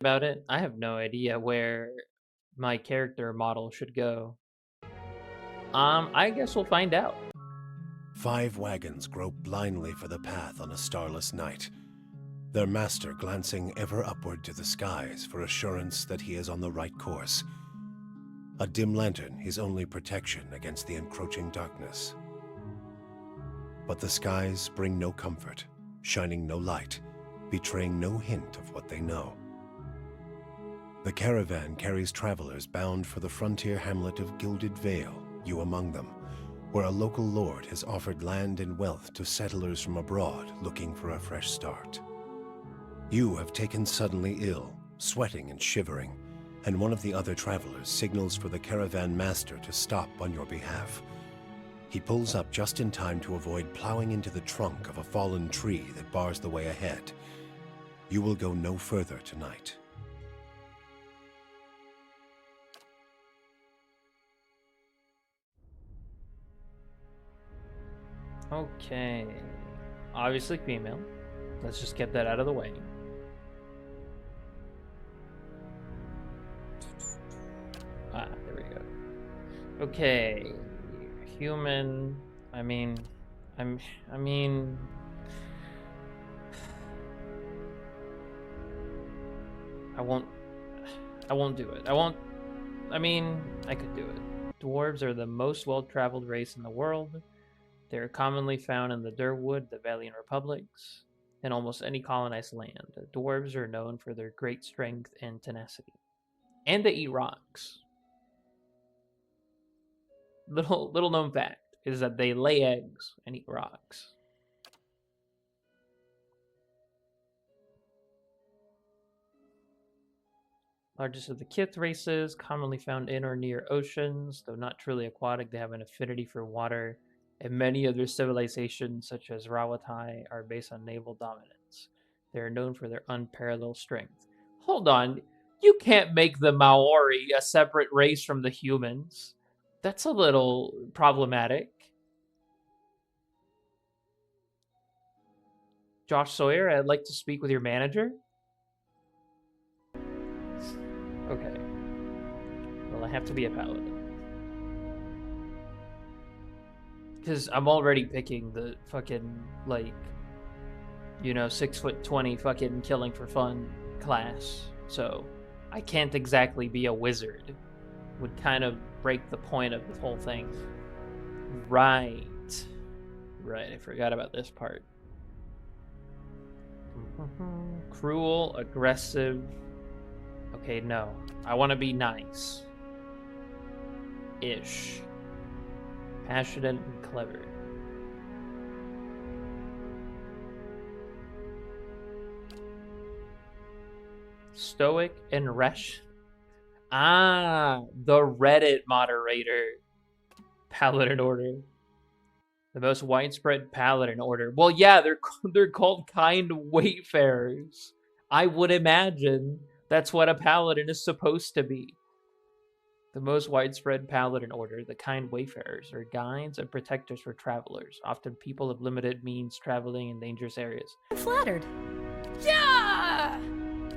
about it. I have no idea where my character model should go. I guess we'll find out. 5 wagons grope blindly for the path on a starless night, their master glancing ever upward to the skies for assurance that he is on the right course. A dim lantern his only protection against the encroaching darkness. But the skies bring no comfort, shining no light, betraying no hint of what they know. The caravan carries travelers bound for the frontier hamlet of Gilded Vale, you among them, where a local lord has offered land and wealth to settlers from abroad looking for a fresh start. You have taken suddenly ill, sweating and shivering, and one of the other travelers signals for the caravan master to stop on your behalf. He pulls up just in time to avoid plowing into the trunk of a fallen tree that bars the way ahead. You will go no further tonight. Okay. Obviously female. Let's just get that out of the way. Ah, there we go. Okay. Human. I mean, I mean, I won't do it. I could do it. Dwarves are the most well-traveled race in the world. They are commonly found in the Durwood, the Valiant Republics, and almost any colonized land. Dwarves are known for their great strength and tenacity. And they eat rocks. Little known fact is that they lay eggs and eat rocks. Largest of the Kith races, commonly found in or near oceans. Though not truly aquatic, they have an affinity for water, and many other civilizations, such as Rawatai, are based on naval dominance. They are known for their unparalleled strength. Hold on, you can't make the Maori a separate race from the humans. That's a little problematic. Josh Sawyer, I'd like to speak with your manager. Okay. Well, I have to be a paladin. Because I'm already picking the fucking, like, 6'20" fucking killing for fun class. So I can't exactly be a wizard. Would kind of break the point of the whole thing. Right. Right, I forgot about this part. Cruel, aggressive. Okay, no. I want to be nice. Ish. Passionate and clever. Stoic and rash. Ah, the Reddit moderator. Paladin order. The most widespread paladin order. Well, yeah, they're called kind wayfarers. I would imagine that's what a paladin is supposed to be. The most widespread paladin order, the kind wayfarers, are guides and protectors for travelers, often people of limited means traveling in dangerous areas. I'm flattered. Yeah!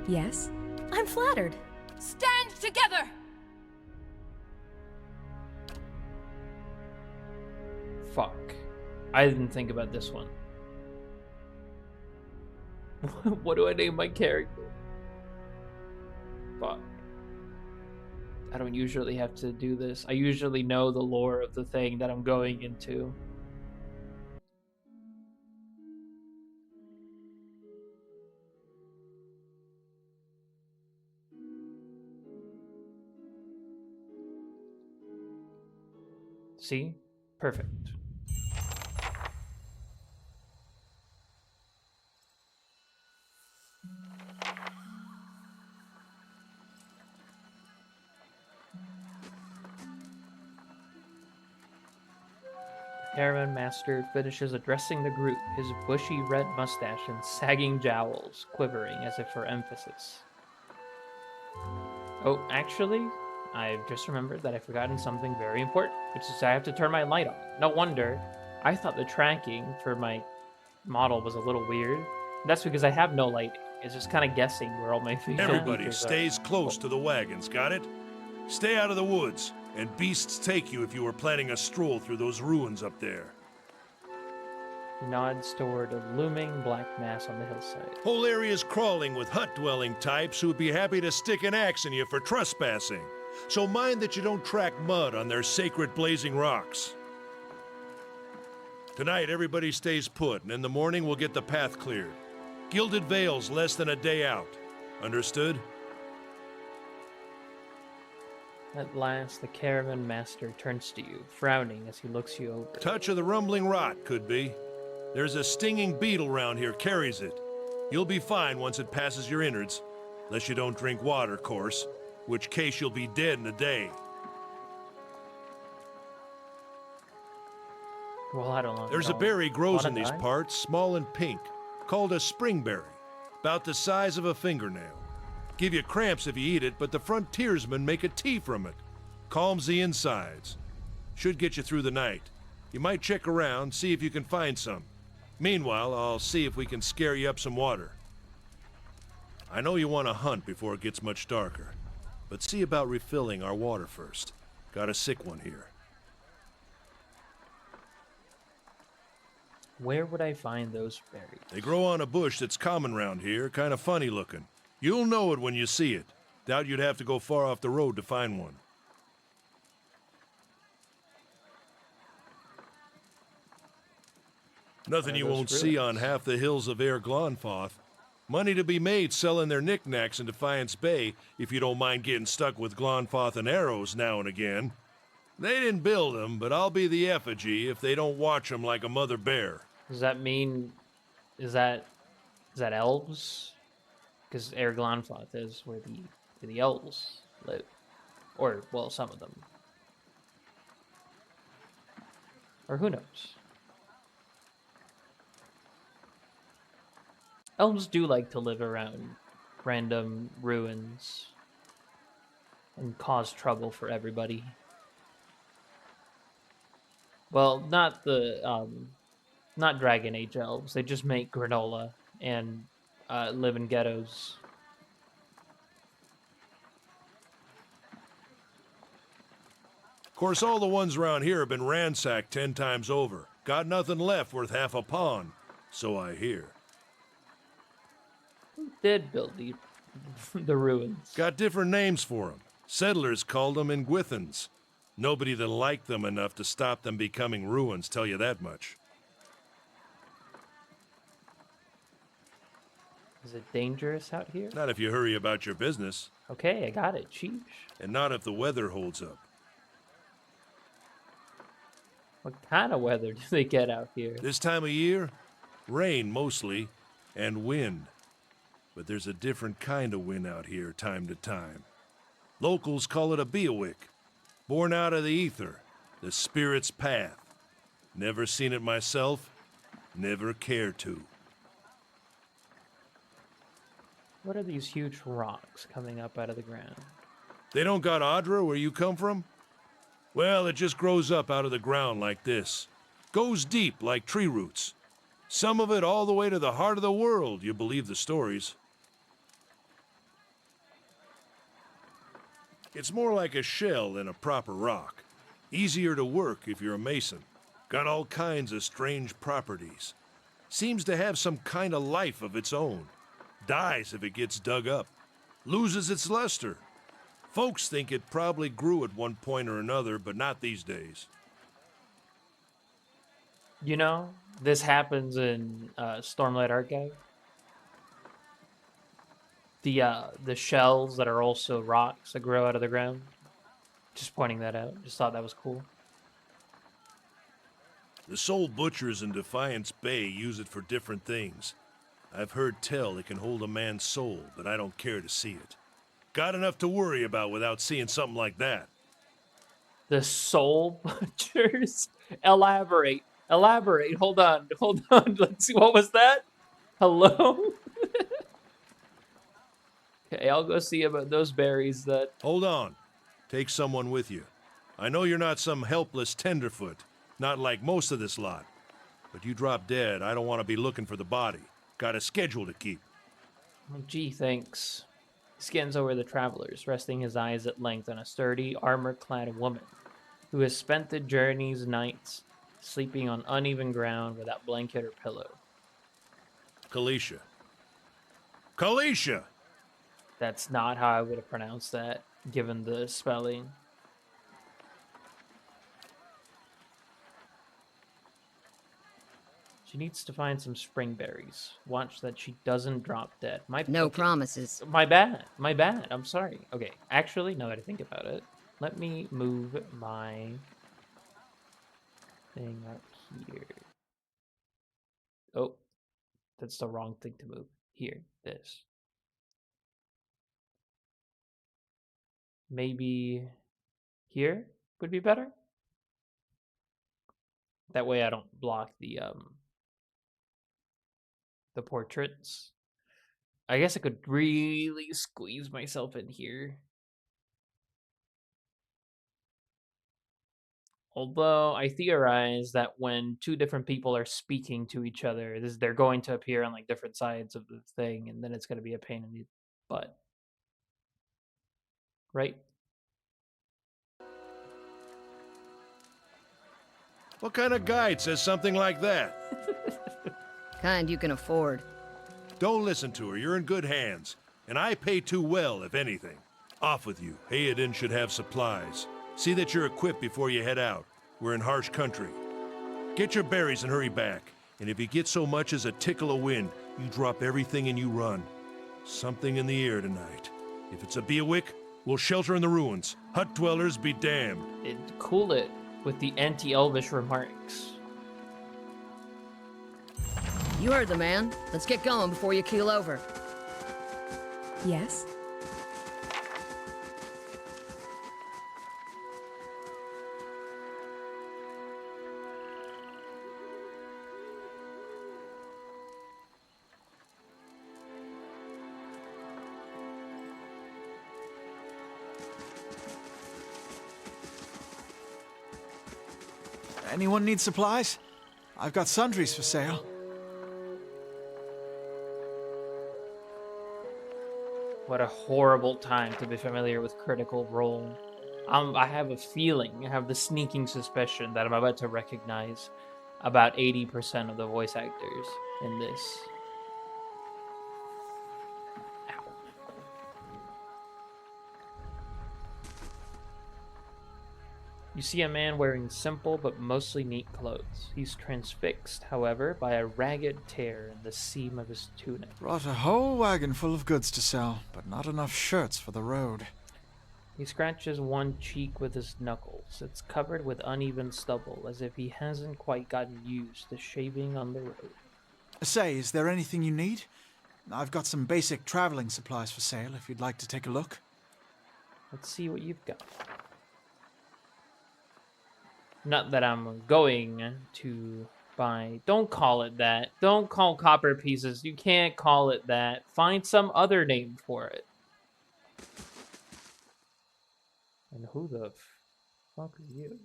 Yes, I'm flattered. Stand together! Fuck. I didn't think about this one. What do I name my character? Fuck. I don't usually have to do this. I usually know the lore of the thing that I'm going into. See? Perfect. Caravan master finishes addressing the group, his bushy red mustache and sagging jowls quivering as if for emphasis. Oh, actually, I've just remembered that I've forgotten something very important, which is I have to turn my light on. No wonder. I thought the tracking for my model was a little weird. That's because I have no lighting, It's just kind of guessing where all my facial Everybody features stays are. close to the wagons, got it? Stay out of the woods, and beasts take you if you were planning a stroll through those ruins up there. He nods toward a looming black mass on the hillside. Whole area's crawling with hut-dwelling types who'd be happy to stick an axe in you for trespassing. So mind that you don't track mud on their sacred blazing rocks. Tonight, everybody stays put, and in the morning we'll get the path cleared. Gilded Vale's less than a day out. Understood? At last, the caravan master turns to you, frowning as he looks you over. Touch of the rumbling rot, could be. There's a stinging beetle round here, carries it. You'll be fine once it passes your innards. Unless you don't drink water, course. Which case you'll be dead in a day. Well, I don't know. There's a berry grows in Wanna these die? parts, small and pink, called a springberry, about the size of a fingernail. Give you cramps if you eat it, but the frontiersmen make a tea from it. Calms the insides. Should get you through the night. You might check around, see if you can find some. Meanwhile, I'll see if we can scare you up some water. I know you want to hunt before it gets much darker, but see about refilling our water first. Got a sick one here. Where would I find those berries? They grow on a bush that's common round here, kind of funny looking. You'll know it when you see it. Doubt you'd have to go far off the road to find one. Nothing Are you those won't see on ruins? half the hills of Air Glonfoth. Money to be made selling their knickknacks in Defiance Bay, if you don't mind getting stuck with Glonfoth and arrows now and again. They didn't build them, but I'll be the effigy if they don't watch them like a mother bear. Does that mean, is that elves? Because Erglonfoth is where the elves live, or well, some of them, or who knows. Elves do like to live around random ruins and cause trouble for everybody. Well, not Dragon Age elves. They just make granola and live in ghettos. Of course, all the ones around here have been ransacked 10 times over. Got nothing left worth half a pawn, so I hear. Who did build the ruins? Got different names for them. Settlers called them Ingwithans. Nobody that liked them enough to stop them becoming ruins, tell you that much. Is it dangerous out here? Not if you hurry about your business, Okay, I got it. Sheesh. and not if the weather holds up. What kind of weather do they get out here? This time of year, rain mostly, and wind. But there's a different kind of wind out here time to time. Locals call it a beowick, born out of the ether, the spirit's path. Never seen it myself, never care to. What are these huge rocks coming up out of the ground? They don't got Audra where you come from? Well, it just grows up out of the ground like this. Goes deep like tree roots. Some of it all the way to the heart of the world, you believe the stories. It's more like a shell than a proper rock. Easier to work if you're a mason. Got all kinds of strange properties. Seems to have some kind of life of its own. Dies if it gets dug up. Loses its luster. Folks think it probably grew at one point or another, but not these days. You know, this happens in Stormlight Archive. The shells that are also rocks that grow out of the ground. Just pointing that out. Just thought that was cool. The soul butchers in Defiance Bay use it for different things. I've heard tell it can hold a man's soul, but I don't care to see it. Got enough to worry about without seeing something like that. The soul butchers? Elaborate. Elaborate. Hold on. Hold on. Let's see. What was that? Hello? Okay, I'll go see about those berries that... Hold on. Take someone with you. I know you're not some helpless tenderfoot, not like most of this lot. But you drop dead, I don't want to be looking for the body. Got a schedule to keep. Gee, thanks. He scans over the travelers, resting his eyes at length on a sturdy, armor-clad woman who has spent the journey's nights sleeping on uneven ground without blanket or pillow. Kalisha. Kalisha! That's not how I would have pronounced that, given the spelling. She needs to find some spring berries. Watch that she doesn't drop dead. No promises. My bad. My bad. I'm sorry. Okay, actually, now that I think about it, let me move my thing up here. Oh, that's the wrong thing to move. Here, this. Maybe here would be better. That way I don't block the portraits. I guess I could really squeeze myself in here. Although I theorize that when two different people are speaking to each other, they're going to appear on like different sides of the thing, and then it's going to be a pain in the butt. Right? What kind of guide says something like that? Kind you can afford. Don't listen to her. You're in good hands. And I pay too well, if anything. Off with you. Hayden should have supplies. See that you're equipped before you head out. We're in harsh country. Get your berries and hurry back. And if you get so much as a tickle of wind, you drop everything and you run. Something in the air tonight. If it's a Beawick, we'll shelter in the ruins. Hut dwellers be damned. Cool it with the anti-elvish remarks. You heard the man. Let's get going before you keel over. Yes? Anyone need supplies? I've got sundries for sale. What a horrible time to be familiar with Critical Role. I have a feeling, I have the sneaking suspicion that I'm about to recognize about 80% of the voice actors in this. Ow. You see a man wearing simple but mostly neat clothes. He's transfixed, however, by a ragged tear in the seam of his tunic. Brought a whole wagon full of goods to sell, but not enough shirts for the road. He scratches one cheek with his knuckles. It's covered with uneven stubble, as if he hasn't quite gotten used to shaving on the road. Say, is there anything you need? I've got some basic traveling supplies for sale if you'd like to take a look. Let's see what you've got. Not that I'm going to buy. Don't call it that. Don't call copper pieces. You can't call it that. Find some other name for it. And who the fuck are you?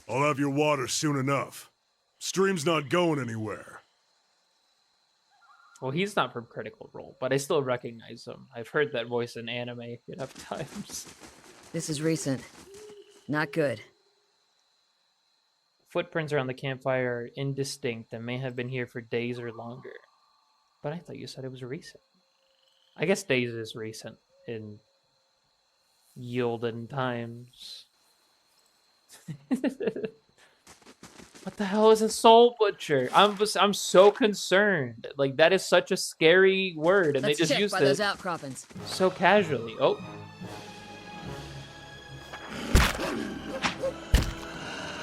I'll have your water soon enough. Stream's not going anywhere. Well, he's not from Critical Role, but I still recognize him. I've heard that voice in anime enough times. This is recent. Not good. Footprints around the campfire are indistinct and may have been here for days or longer. But I thought you said it was recent. I guess days is recent in Yilden times. What the hell is a soul butcher? I'm so concerned. Like, that is such a scary word, and Let's they just check used by it those outcroppings. so casually. Oh.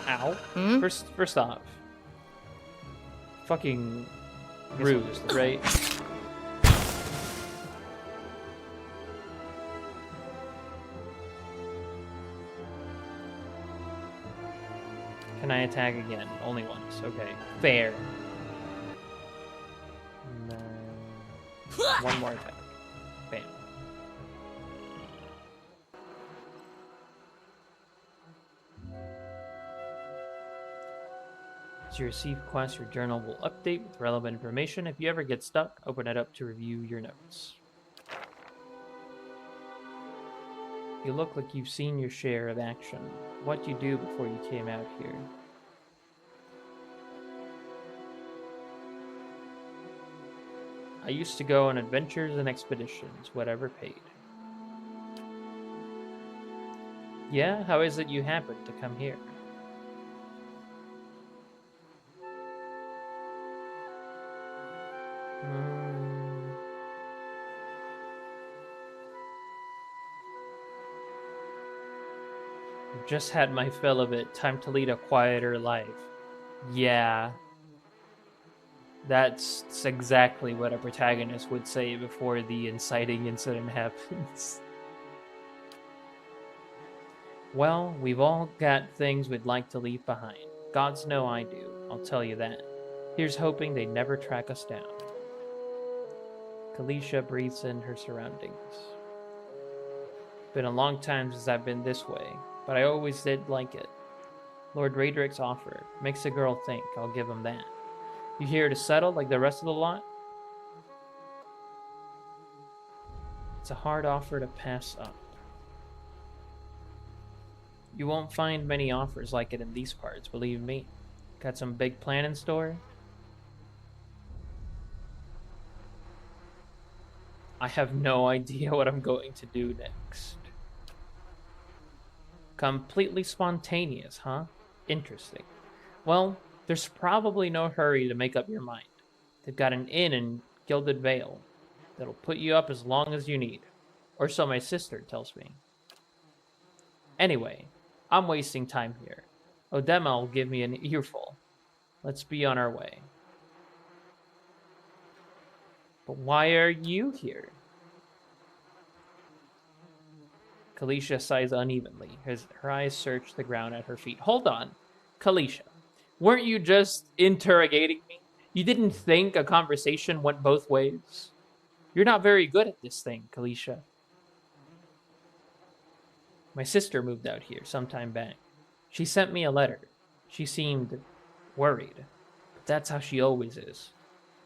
Ow. Hmm? First off. Fucking ruse, right? Can I attack again? Only once. Okay. Fair. And then one more attack. Bam. As you receive quests, your journal will update with relevant information. If you ever get stuck, open it up to review your notes. You look like you've seen your share of action. What'd you do before you came out here? I used to go on adventures and expeditions, whatever paid. Yeah? How is it you happened to come here? I've just had my fill of it. Time to lead a quieter life. Yeah. That's exactly what a protagonist would say before the inciting incident happens. Well, we've all got things we'd like to leave behind. Gods know I do, I'll tell you that. Here's hoping they never track us down. Kalisha breathes in her surroundings. Been a long time since I've been this way, but I always did like it. Lord Raedric's offer makes a girl think, I'll give him that. You here to settle like the rest of the lot? It's a hard offer to pass up. You won't find many offers like it in these parts, believe me. Got some big plan in store? I have no idea what I'm going to do next. Completely spontaneous, huh? Interesting. Well, there's probably no hurry to make up your mind. They've got an inn in Gilded Vale that'll put you up as long as you need. Or so my sister tells me. Anyway, I'm wasting time here. Odema will give me an earful. Let's be on our way. But why are you here? Kalisha sighs unevenly. Her eyes search the ground at her feet. Hold on. Kalisha, weren't you just interrogating me? You didn't think a conversation went both ways? You're not very good at this thing, Kalisha. My sister moved out here some time back. She sent me a letter. She seemed worried, but that's how she always is.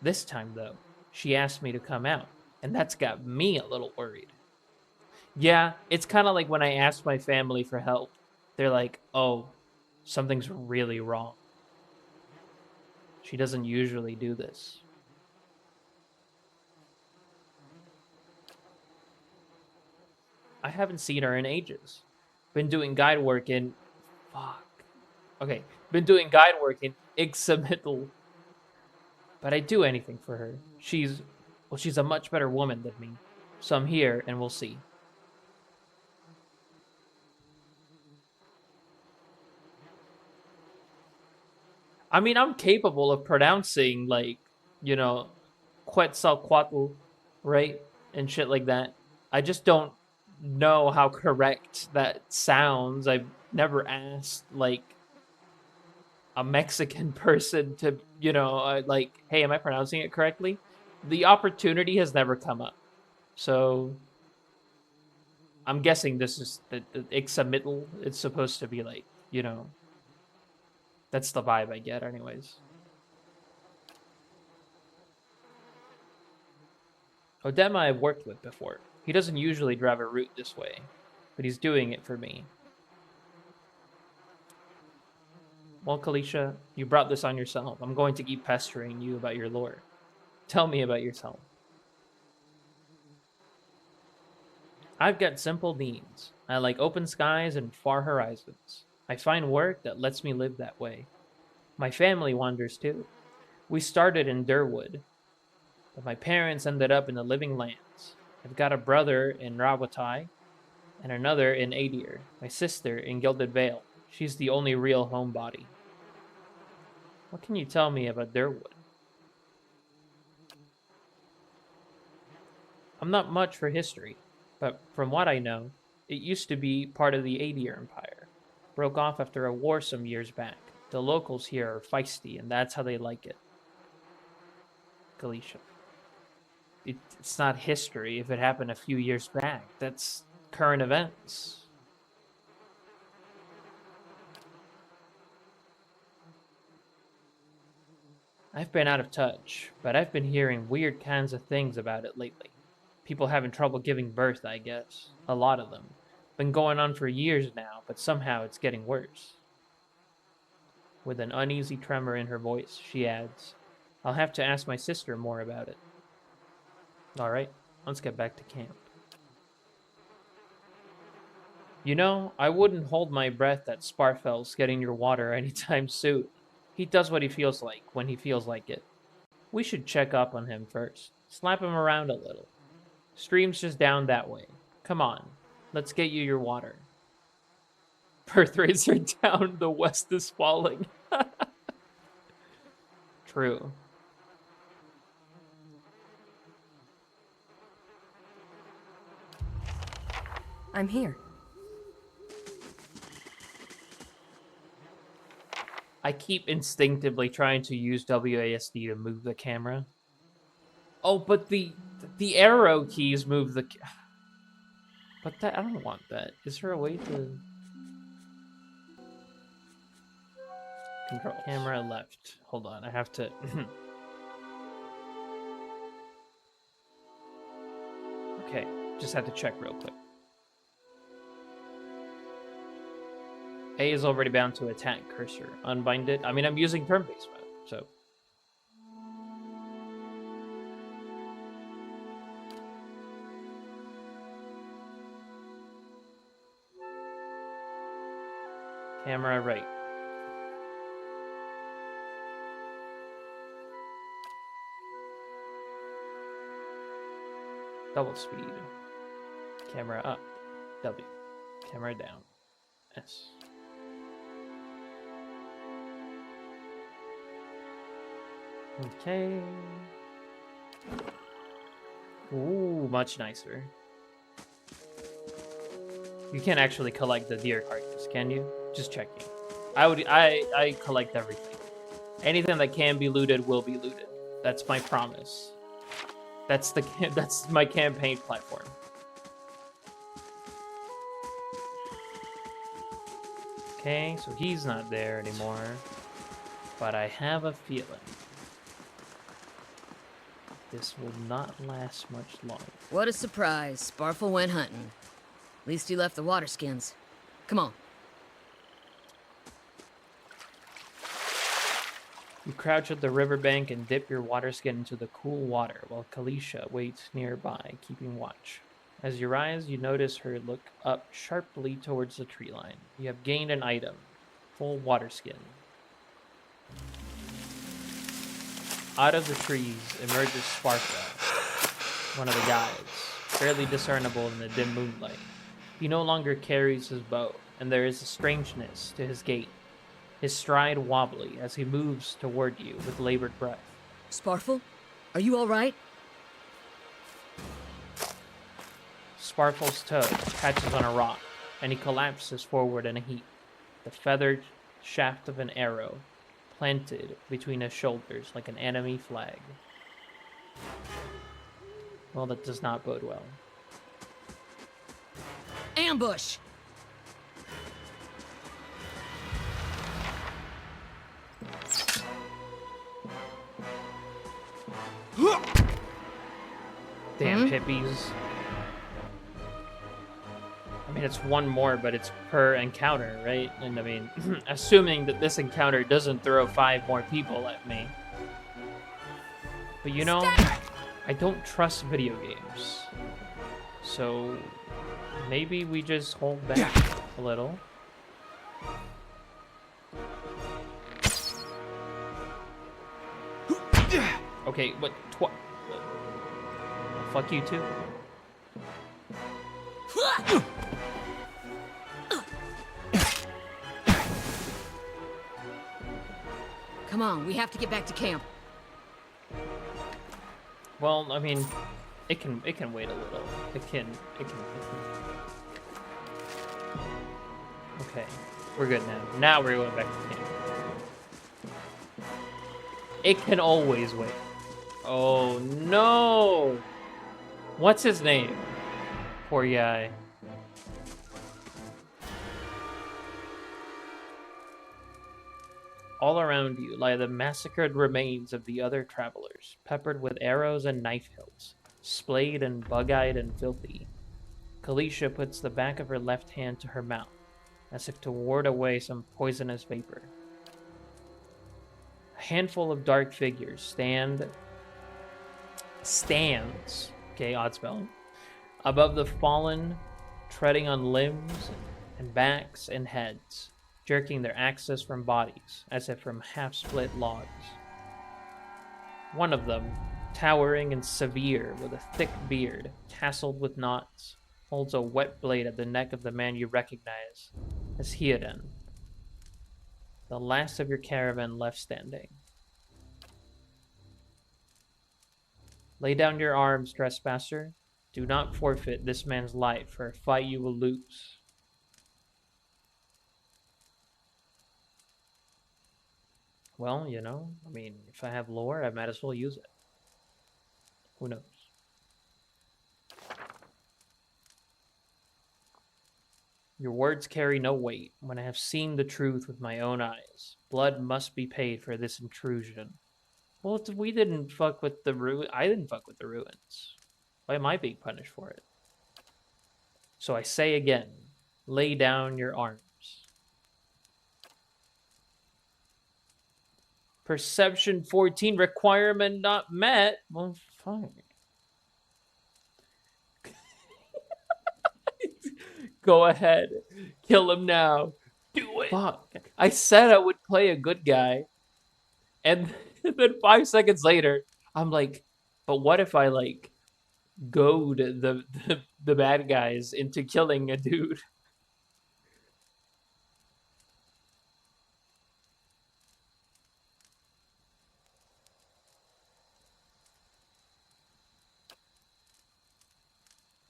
This time, though, she asked me to come out, and that's got me a little worried. Yeah, it's kind of like when I ask my family for help. They're like, oh, something's really wrong. She doesn't usually do this. I haven't seen her in ages. Been doing guide work in... Fuck. Okay, been doing guide work in Ixamital. But I'd do anything for her. She's a much better woman than me. So I'm here, and we'll see. I mean, I'm capable of pronouncing, like, you know, Quetzalcoatl, right? And shit like that. I just don't know how correct that sounds. I've never asked, like, a Mexican person to, you know, like, hey, am I pronouncing it correctly? The opportunity has never come up. So, I'm guessing this is the Ixamital. It's supposed to be, like, you know, that's the vibe I get anyways. Odema I've worked with before. He doesn't usually drive a route this way, but he's doing it for me. Well, Kalisha, you brought this on yourself. I'm going to keep pestering you about your lore. Tell me about yourself. I've got simple needs. I like open skies and far horizons. I find work that lets me live that way. My family wanders too. We started in Durwood, but my parents ended up in the Living Lands. I've got a brother in Rawatai and another in Adir. My sister in Gilded Vale. She's the only real homebody. What can you tell me about Durwood? I'm not much for history, but from what I know, it used to be part of the Adir Empire. Broke off after a war some years back. The locals here are feisty, and that's how they like it. Kalisha. It's not history if it happened a few years back. That's current events. I've been out of touch, but I've been hearing weird kinds of things about it lately. People having trouble giving birth, I guess. A lot of them. Been going on for years now, but somehow it's getting worse. With an uneasy tremor in her voice, she adds, I'll have to ask my sister more about it. All right, let's get back to camp. You know, I wouldn't hold my breath that Sparfel's getting your water anytime soon. He does what he feels like when he feels like it. We should check up on him first. Slap him around a little. Stream's just down that way. Come on, let's get you your water. Birth rates are down, the West is falling. True. I'm here. I keep instinctively trying to use WASD to move the camera. Oh, but the arrow keys move the... But that I don't want that. Is there a way to... Control. Camera left. Hold on, I have to... Okay, just had to check real quick. A is already bound to attack cursor. Unbind it. I mean, I'm using turn-based mode, so... Camera right. Double speed. Camera up. W. Camera down. S. Okay. Ooh, much nicer. You can't actually collect the deer carcass, can you? Just checking. I collect everything. Anything that can be looted will be looted. That's my promise. That's my campaign platform. Okay, so he's not there anymore. But I have a feeling this will not last much longer. What a surprise. Sparfel went hunting. At least he left the water skins. Come on. You crouch at the riverbank and dip your water skin into the cool water while Kalisha waits nearby, keeping watch. As you rise, you notice her look up sharply towards the tree line. You have gained an item. Full water skin. Out of the trees emerges Sparta, one of the guides, barely discernible in the dim moonlight. He no longer carries his bow, and there is a strangeness to his gait, his stride wobbly as he moves toward you with labored breath. Sparfel? Are you all right? Sparfel's toe catches on a rock, and he collapses forward in a heap, the feathered shaft of an arrow planted between his shoulders like an enemy flag. Well, that does not bode well. Ambush! Damn hippies. I mean, it's one more, but it's per encounter, right? And I mean, assuming that this encounter doesn't throw 5 more people at me. But you know, I don't trust video games. So maybe we just hold back a little. Okay, what? Fuck you too. Come on, we have to get back to camp. Well, I mean, it can wait a little. It can. Okay, we're good now. Now we're going back to camp. It can always wait. Oh no! What's his name? Poor guy. All around you lie the massacred remains of the other travelers, peppered with arrows and knife hilts, splayed and bug-eyed and filthy. Kalisha puts the back of her left hand to her mouth, as if to ward away some poisonous vapor. A handful of dark figures stands, okay, odd spelling, above the fallen, treading on limbs and backs and heads, jerking their axes from bodies, as if from half-split logs. One of them, towering and severe, with a thick beard, tasseled with knots, holds a wet blade at the neck of the man you recognize as Hioden, the last of your caravan left standing. Lay down your arms, trespasser. Do not forfeit this man's life for a fight you will lose. Well, you know, I mean, if I have lore, I might as well use it. Who knows? Your words carry no weight when I have seen the truth with my own eyes. Blood must be paid for this intrusion. Well, we didn't fuck with the I didn't fuck with the ruins. Why am I being punished for it? So I say again, lay down your arms. Perception 14, requirement not met. Well, fine. Go ahead. Kill him now. Do it. Fuck. I said I would play a good guy. And then 5 seconds later, I'm like, but what if I, like, goad the bad guys into killing a dude?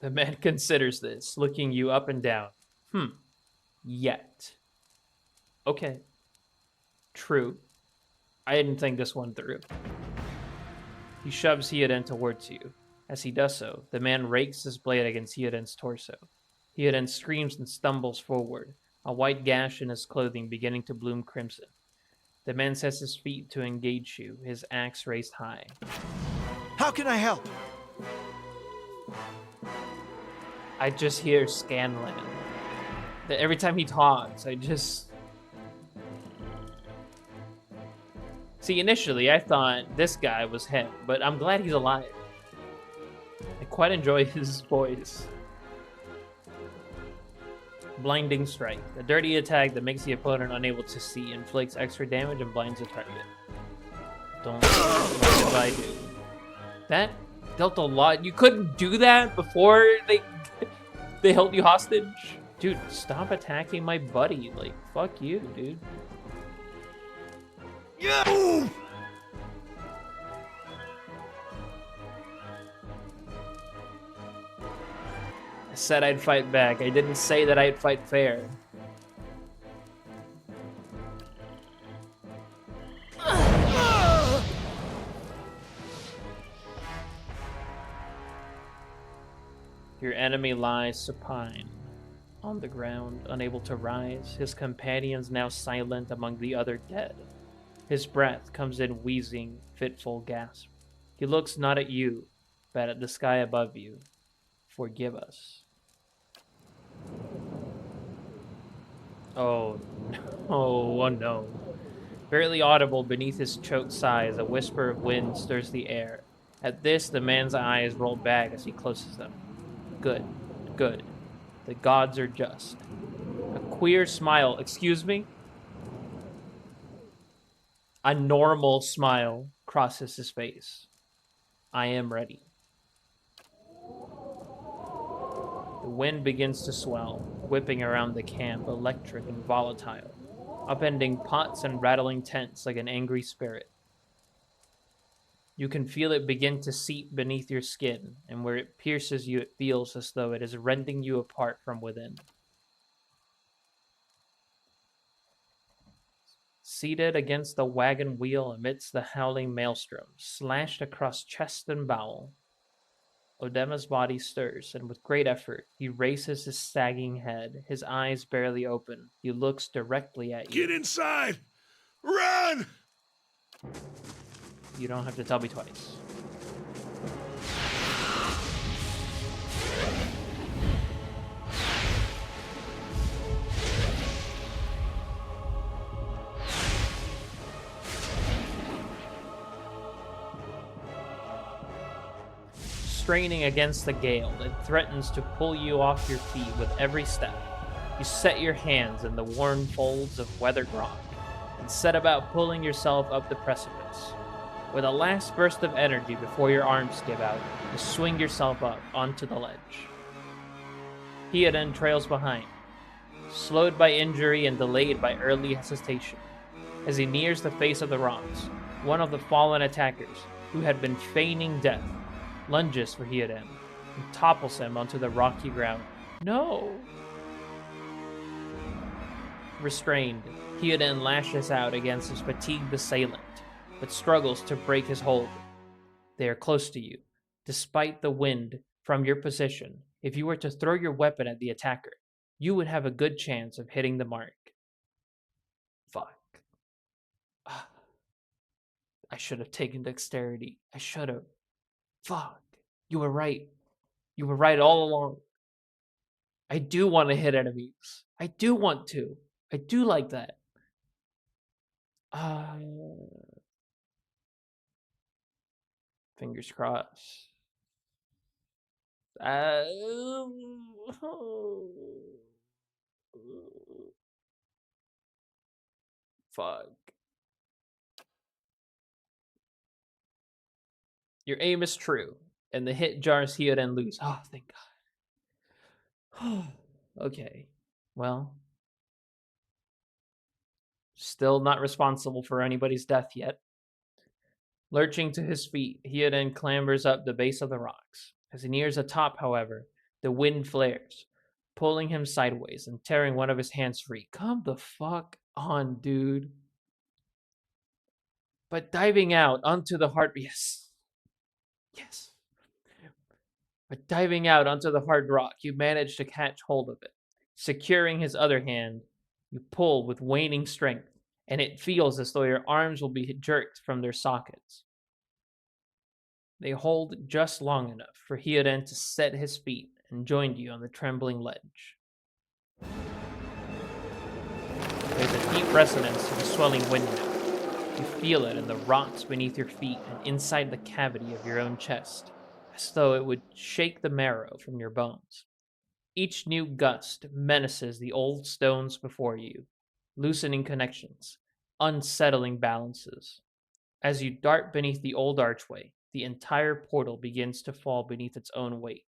The man considers this, looking you up and down. Yet. Okay. True. I didn't think this one through. He shoves Hioden towards you. As he does so, the man rakes his blade against Hioden's torso. Hioden screams and stumbles forward, a white gash in his clothing beginning to bloom crimson. The man sets his feet to engage you, his axe raised high. How can I help? I just hear Scanlan. Every time he talks, I just... See, initially, I thought this guy was him, but I'm glad he's alive. I quite enjoy his voice. Blinding Strike. A dirty attack that makes the opponent unable to see, inflicts extra damage, and blinds the target. Don't what did I do? That dealt a lot. You couldn't do that before they held you hostage? Dude, stop attacking my buddy. Like, fuck you, dude. Yeah! I said I'd fight back. I didn't say that I'd fight fair. Your enemy lies supine on the ground, unable to rise, his companions now silent among the other dead. His breath comes in wheezing, fitful gasp. He looks not at you, but at the sky above you. Forgive us. Oh no, oh no. Barely audible beneath his choked sighs, a whisper of wind stirs the air. At this, the man's eyes roll back as he closes them. Good, good. The gods are just. A queer smile, excuse me? A normal smile crosses his face. I am ready. The wind begins to swell, whipping around the camp, electric and volatile, upending pots and rattling tents like an angry spirit. You can feel it begin to seep beneath your skin, and where it pierces you, it feels as though it is rending you apart from within. Seated against the wagon wheel amidst the howling maelstrom, slashed across chest and bowel, Odema's body stirs, and with great effort, he raises his sagging head, his eyes barely open. He looks directly at you. Get inside! Run! You don't have to tell me twice. straining against the gale that threatens to pull you off your feet with every step. You set your hands in the worn folds of weathered rock and set about pulling yourself up the precipice. With a last burst of energy before your arms give out, you swing yourself up onto the ledge. Theoden trails behind, slowed by injury and delayed by early hesitation. As he nears the face of the rocks, one of the fallen attackers, who had been feigning death, lunges for Theoden and topples him onto the rocky ground. No! Restrained, Theoden lashes out against his fatigued assailant, but struggles to break his hold. They are close to you. Despite the wind from your position, if you were to throw your weapon at the attacker, you would have a good chance of hitting the mark. Fuck. I should have taken dexterity. I should have. Fuck. You were right. You were right all along. I do want to hit enemies. I do want to. I do like that. Fingers crossed. Fuck. Your aim is true, and the hit jars Theoden loose. Oh, thank God. Okay. Well, still not responsible for anybody's death yet. Lurching to his feet, Theoden clambers up the base of the rocks. As he nears the top, however, the wind flares, pulling him sideways and tearing one of his hands free. Come the fuck on, dude. But diving out onto the hard... Yes. Yes. But diving out onto the hard rock, you manage to catch hold of it. Securing his other hand, you pull with waning strength, and it feels as though your arms will be jerked from their sockets. They hold just long enough for Theoden to set his feet and join you on the trembling ledge. There's a deep resonance to the swelling wind now. You feel it in the rocks beneath your feet and inside the cavity of your own chest, as though it would shake the marrow from your bones. Each new gust menaces the old stones before you, loosening connections, unsettling balances. As you dart beneath the old archway, the entire portal begins to fall beneath its own weight.